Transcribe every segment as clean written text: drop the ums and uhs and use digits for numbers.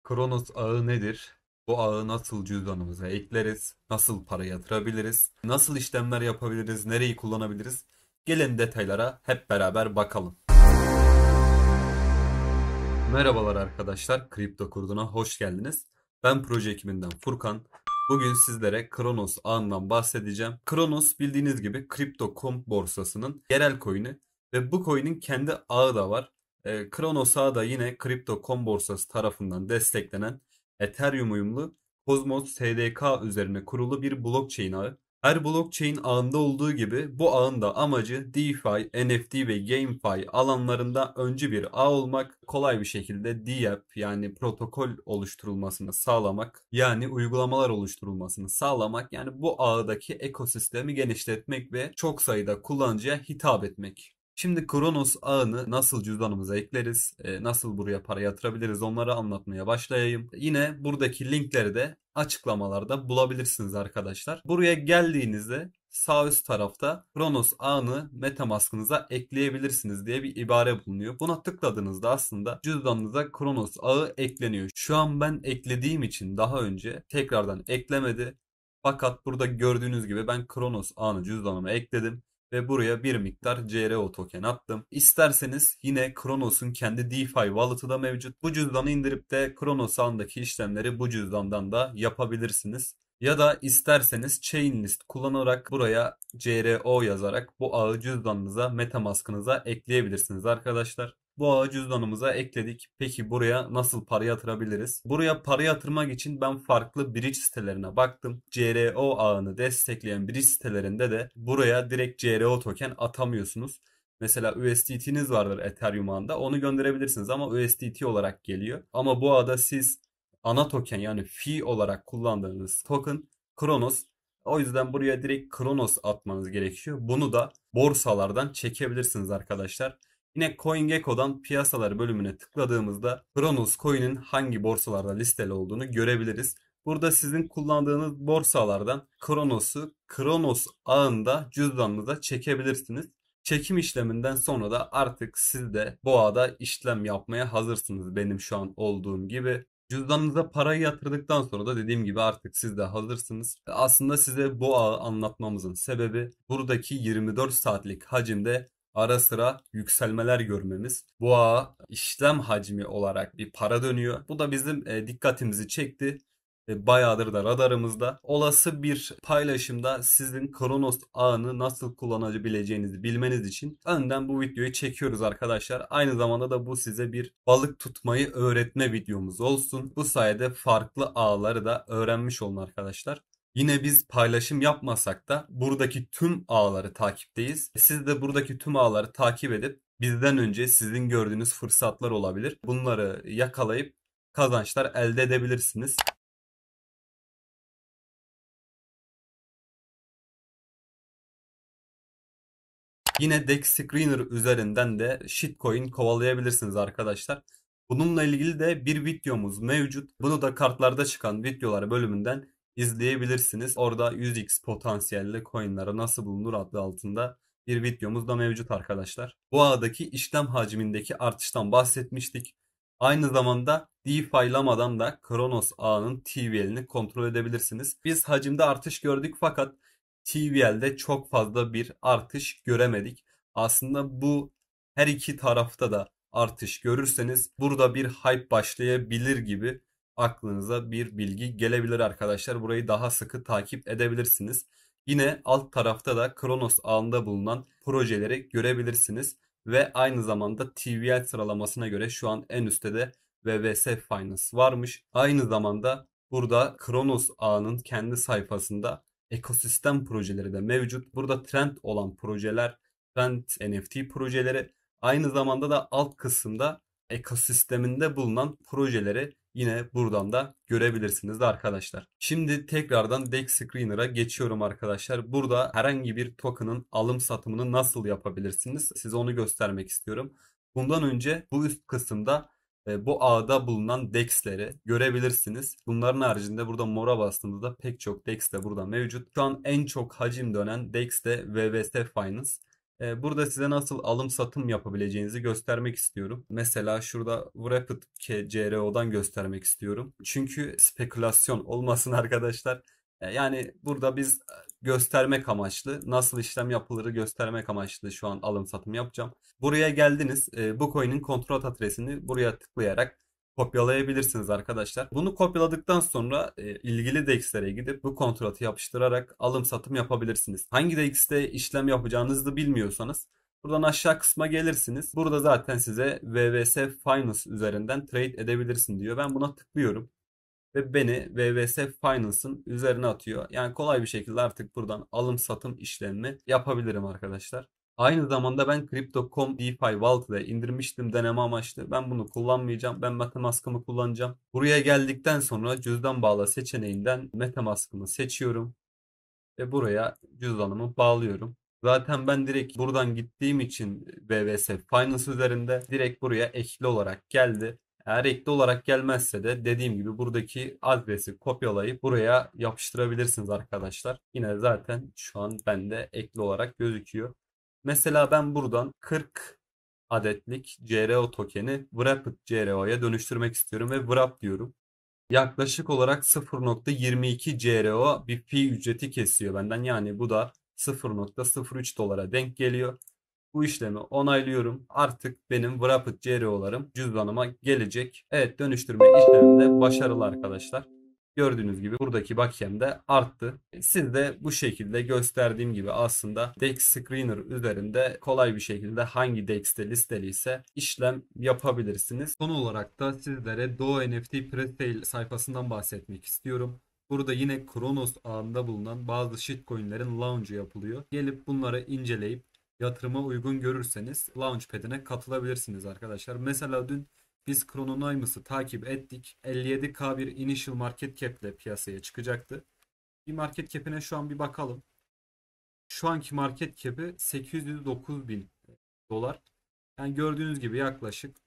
Kronos ağı nedir? Bu ağı nasıl cüzdanımıza ekleriz? Nasıl para yatırabiliriz? Nasıl işlemler yapabiliriz? Nereyi kullanabiliriz? Gelin detaylara hep beraber bakalım. Merhabalar arkadaşlar, Kripto Kurdu'na hoş geldiniz. Ben proje ekibinden Furkan. Bugün sizlere Kronos ağından bahsedeceğim. Kronos bildiğiniz gibi Crypto.com borsasının yerel coin'i ve bu coin'in kendi ağı da var. Kronos ağı da yine Crypto.com borsası tarafından desteklenen Ethereum uyumlu Cosmos SDK üzerine kurulu bir blockchain ağı. Her blockchain ağında olduğu gibi bu ağın da amacı DeFi, NFT ve GameFi alanlarında öncü bir ağ olmak, kolay bir şekilde DApp yani protokol oluşturulmasını sağlamak, yani uygulamalar oluşturulmasını sağlamak, yani bu ağdaki ekosistemi genişletmek ve çok sayıda kullanıcıya hitap etmek. Şimdi Kronos ağını nasıl cüzdanımıza ekleriz, nasıl buraya para yatırabiliriz onları anlatmaya başlayayım. Yine buradaki linkleri de açıklamalarda bulabilirsiniz arkadaşlar. Buraya geldiğinizde sağ üst tarafta Kronos ağını MetaMask'ınıza ekleyebilirsiniz diye bir ibare bulunuyor. Buna tıkladığınızda aslında cüzdanınıza Kronos ağı ekleniyor. Şu an ben eklediğim için daha önce tekrardan eklemedi. Fakat burada gördüğünüz gibi ben Kronos ağını cüzdanıma ekledim ve buraya bir miktar CRO token attım. İsterseniz yine Kronos'un kendi DeFi wallet'ı da mevcut. Bu cüzdanı indirip de Kronos ağındaki işlemleri bu cüzdandan da yapabilirsiniz. Ya da isterseniz Chainlist kullanarak buraya CRO yazarak bu ağı cüzdanınıza, MetaMask'ınıza ekleyebilirsiniz arkadaşlar. Bu ağı cüzdanımıza ekledik. Peki buraya nasıl para yatırabiliriz? Buraya para yatırmak için ben farklı bridge sitelerine baktım. CRO ağını destekleyen bridge sitelerinde de buraya direkt CRO token atamıyorsunuz. Mesela USDT'niz vardır Ethereum ağında. Onu gönderebilirsiniz ama USDT olarak geliyor. Ama bu ağda siz ana token yani fee olarak kullandığınız token Kronos. O yüzden buraya direkt Kronos atmanız gerekiyor. Bunu da borsalardan çekebilirsiniz arkadaşlar. Yine CoinGecko'dan piyasalar bölümüne tıkladığımızda Kronos Coin'in hangi borsalarda listeli olduğunu görebiliriz. Burada sizin kullandığınız borsalardan Kronos ağında cüzdanınıza çekebilirsiniz. Çekim işleminden sonra da artık siz de bu ağda işlem yapmaya hazırsınız benim şu an olduğum gibi. Cüzdanınıza parayı yatırdıktan sonra da dediğim gibi artık siz de hazırsınız. Aslında size bu ağı anlatmamızın sebebi buradaki 24 saatlik hacimde ara sıra yükselmeler görmemiz. Bu ağa işlem hacmi olarak bir para dönüyor. Bu da bizim dikkatimizi çekti. Bayağıdır da radarımızda. Olası bir paylaşımda sizin Kronos ağını nasıl kullanabileceğinizi bilmeniz için önden bu videoyu çekiyoruz arkadaşlar. Aynı zamanda da bu size bir balık tutmayı öğretme videomuz olsun. Bu sayede farklı ağları da öğrenmiş olun arkadaşlar. Yine biz paylaşım yapmasak da buradaki tüm ağları takipteyiz. Siz de buradaki tüm ağları takip edip bizden önce sizin gördüğünüz fırsatlar olabilir. Bunları yakalayıp kazançlar elde edebilirsiniz. Yine Dex Screener üzerinden de shitcoin kovalayabilirsiniz arkadaşlar. Bununla ilgili de bir videomuz mevcut. Bunu da kartlarda çıkan videolar bölümünden izleyebilirsiniz. Orada 100x potansiyelli coinlere nasıl bulunur adlı altında bir videomuz da mevcut arkadaşlar. Bu ağdaki işlem hacmindeki artıştan bahsetmiştik. Aynı zamanda DeFi'lamadan da Kronos ağının TVL'ini kontrol edebilirsiniz. Biz hacimde artış gördük fakat TVL'de çok fazla bir artış göremedik. Aslında bu her iki tarafta da artış görürseniz burada bir hype başlayabilir gibi aklınıza bir bilgi gelebilir arkadaşlar. Burayı daha sıkı takip edebilirsiniz. Yine alt tarafta da Kronos ağında bulunan projeleri görebilirsiniz. Ve aynı zamanda TVL sıralamasına göre şu an en üstte de VVS Finance varmış. Aynı zamanda burada Kronos ağının kendi sayfasında ekosistem projeleri de mevcut. Burada trend olan projeler, trend NFT projeleri, aynı zamanda da alt kısımda ekosisteminde bulunan projeleri yine buradan da görebilirsiniz de arkadaşlar. Şimdi tekrardan Dex Screener'a geçiyorum arkadaşlar. Burada herhangi bir token'ın alım satımını nasıl yapabilirsiniz? Size onu göstermek istiyorum. Bundan önce bu üst kısımda bu ağda bulunan DEX'leri görebilirsiniz. Bunların haricinde burada mora bastığımızda pek çok DEX de burada mevcut. Şu an en çok hacim dönen DEX de VVS Finance. Burada size nasıl alım satım yapabileceğinizi göstermek istiyorum. Mesela şurada Wrapped CRO'dan göstermek istiyorum. Çünkü spekülasyon olmasın arkadaşlar. Yani burada biz göstermek amaçlı, nasıl işlem yapılırı göstermek amaçlı şu an alım satım yapacağım. Buraya geldiniz. Bu coin'in kontrat adresini buraya tıklayarak kopyalayabilirsiniz arkadaşlar. Bunu kopyaladıktan sonra ilgili DEX'lere gidip bu kontratı yapıştırarak alım satım yapabilirsiniz. Hangi DEX'te işlem yapacağınızı da bilmiyorsanız buradan aşağı kısma gelirsiniz. Burada zaten size VVS Finance üzerinden trade edebilirsin diyor. Ben buna tıklıyorum ve beni VVS Finance'ın üzerine atıyor. Yani kolay bir şekilde artık buradan alım satım işlemini yapabilirim arkadaşlar. Aynı zamanda ben Crypto.com DeFi Wallet'ı indirmiştim deneme amaçlı. Ben bunu kullanmayacağım. Ben MetaMask'ımı kullanacağım. Buraya geldikten sonra cüzdan bağla seçeneğinden MetaMask'ımı seçiyorum ve buraya cüzdanımı bağlıyorum. Zaten ben direkt buradan gittiğim için VVS Finance üzerinde direkt buraya ekli olarak geldi. Eğer ekli olarak gelmezse de dediğim gibi buradaki adresi kopyalayıp buraya yapıştırabilirsiniz arkadaşlar. Yine zaten şu an bende ekli olarak gözüküyor. Mesela ben buradan 40 adetlik CRO tokeni Wrapped CRO'ya dönüştürmek istiyorum ve Wrap diyorum. Yaklaşık olarak 0.22 CRO bir fee ücreti kesiyor benden. Yani bu da 0.03 dolara denk geliyor. Bu işlemi onaylıyorum. Artık benim Wrapped CRO'larım cüzdanıma gelecek. Evet, dönüştürme işleminde başarılı arkadaşlar. Gördüğünüz gibi buradaki bakiyem de arttı. Siz de bu şekilde gösterdiğim gibi aslında DEX Screener üzerinde kolay bir şekilde hangi DEX'te listeliyse işlem yapabilirsiniz. Son olarak da sizlere Doğu NFT Presale sayfasından bahsetmek istiyorum. Burada yine Kronos ağında bulunan bazı shitcoin'lerin launch'u yapılıyor. Gelip bunları inceleyip yatırıma uygun görürseniz Launchpad'ine katılabilirsiniz arkadaşlar. Mesela dün biz Chrononymous'ı takip ettik. 57K bir initial market cap ile piyasaya çıkacaktı. Bir market cap'ine şu an bir bakalım. Şu anki market cap'i 809 bin dolar. Yani gördüğünüz gibi yaklaşık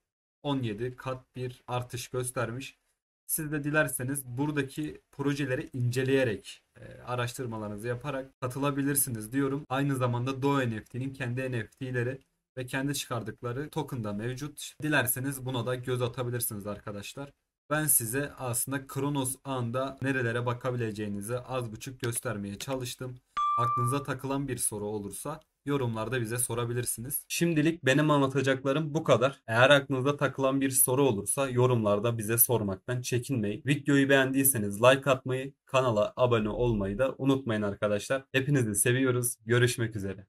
17 kat bir artış göstermiş. Siz de dilerseniz buradaki projeleri inceleyerek araştırmalarınızı yaparak katılabilirsiniz diyorum. Aynı zamanda Doe NFT'nin kendi NFT'leri ve kendi çıkardıkları token da mevcut. Dilerseniz buna da göz atabilirsiniz arkadaşlar. Ben size aslında Kronos ağında nerelere bakabileceğinizi az buçuk göstermeye çalıştım. Aklınıza takılan bir soru olursa yorumlarda bize sorabilirsiniz. Şimdilik benim anlatacaklarım bu kadar. Eğer aklınıza takılan bir soru olursa yorumlarda bize sormaktan çekinmeyin. Videoyu beğendiyseniz like atmayı, kanala abone olmayı da unutmayın arkadaşlar. Hepinizi seviyoruz. Görüşmek üzere.